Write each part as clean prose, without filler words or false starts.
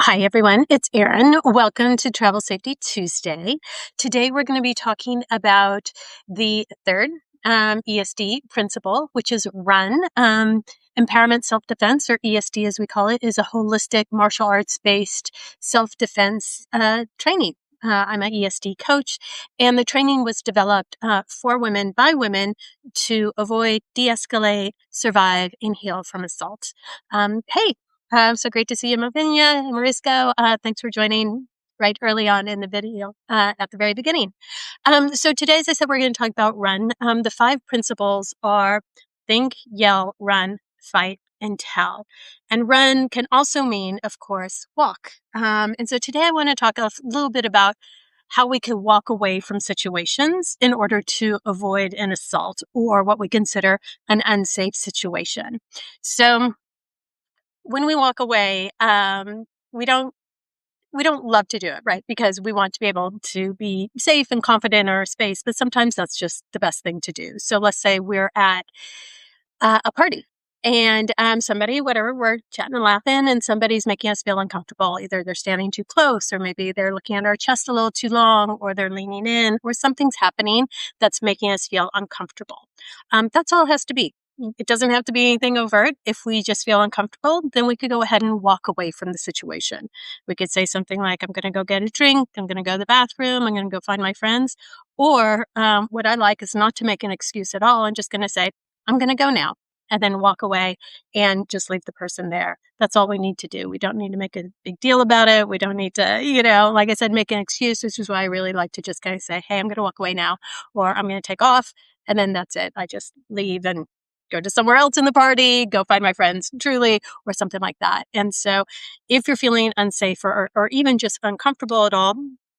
Hi, everyone. It's Erin. Welcome to Travel Safety Tuesday. Today, we're going to be talking about the third ESD principle, which is RUN. Empowerment Self-Defense, or ESD as we call it, is a holistic martial arts-based self-defense training. I'm an ESD coach, and the training was developed for women by women to avoid, de-escalate, survive, and heal from assault. Hey, so great to see you, Mavinia and Marisco. Thanks for joining right early on in the video at the very beginning. So today, as I said, we're going to talk about RUN. The 5 principles are think, yell, run, fight, and tell. And run can also mean, of course, walk. And so today I want to talk a little bit about how we can walk away from situations in order to avoid an assault or what we consider an unsafe situation. So when we walk away, we don't love to do it, right? Because we want to be able to be safe and confident in our space, but sometimes that's just the best thing to do. So let's say we're at a party and somebody, whatever, we're chatting and laughing, and somebody's making us feel uncomfortable. Either they're standing too close, or maybe they're looking at our chest a little too long, or they're leaning in, or something's happening that's making us feel uncomfortable. That's all it has to be. It doesn't have to be anything overt. If we just feel uncomfortable, then we could go ahead and walk away from the situation. We could say something like, I'm going to go get a drink. I'm going to go to the bathroom. I'm going to go find my friends. Or what I like is not to make an excuse at all. I'm just going to say, I'm going to go now, and then walk away and just leave the person there. That's all we need to do. We don't need to make a big deal about it. We don't need to, like I said, make an excuse, which is why I really like to just kind of say, hey, I'm going to walk away now, or I'm going to take off. And then that's it. I just leave and go to somewhere else in the party, go find my friends truly, or something like that. And so if you're feeling unsafe or even just uncomfortable at all,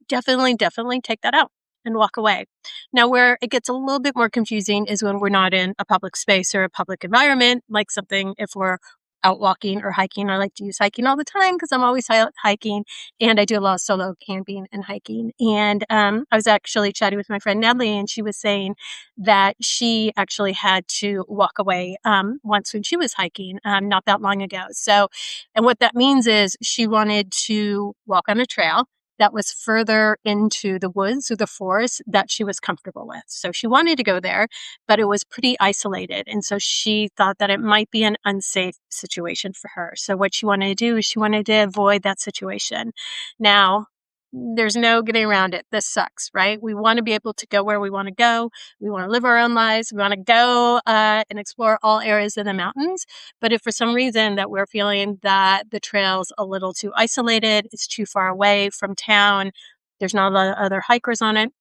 definitely take that out and walk away. Now, where it gets a little bit more confusing is when we're not in a public space or a public environment, like something if we're out walking or hiking. I like to use hiking all the time because I'm always hiking, and I do a lot of solo camping and hiking. And I was actually chatting with my friend Natalie, and she was saying that she actually had to walk away once when she was hiking not that long ago. So, and what that means is she wanted to walk on a trail that was further into the woods or the forest that she was comfortable with. So she wanted to go there, but it was pretty isolated. And so she thought that it might be an unsafe situation for her. So what she wanted to do is she wanted to avoid that situation. Now, there's no getting around it. This sucks, right? We want to be able to go where we want to go. We want to live our own lives. We want to go and explore all areas of the mountains. But if for some reason that we're feeling that the trail's a little too isolated, it's too far away from town, there's not a lot of other hikers on it,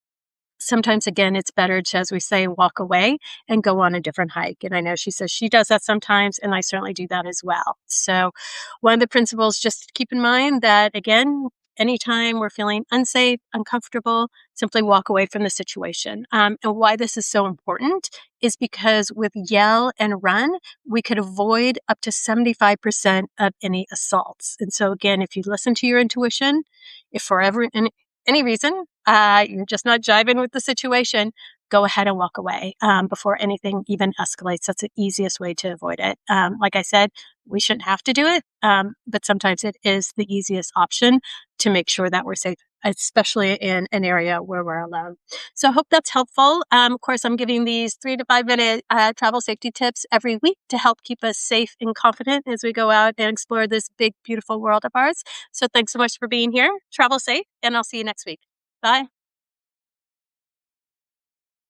sometimes, again, it's better to, as we say, walk away and go on a different hike. And I know she says she does that sometimes, and I certainly do that as well. So one of the principles, just to keep in mind that, again, anytime we're feeling unsafe, uncomfortable, simply walk away from the situation. And why this is so important is because with yell and run, we could avoid up to 75% of any assaults. And so again, if you listen to your intuition, if for any reason you're just not jiving with the situation, go ahead and walk away before anything even escalates. That's the easiest way to avoid it. Like I said, we shouldn't have to do it, but sometimes it is the easiest option to make sure that we're safe, especially in an area where we're alone. So I hope that's helpful. Of course, I'm giving these 3 to 5 minute travel safety tips every week to help keep us safe and confident as we go out and explore this big, beautiful world of ours. So thanks so much for being here. Travel safe, and I'll see you next week. Bye.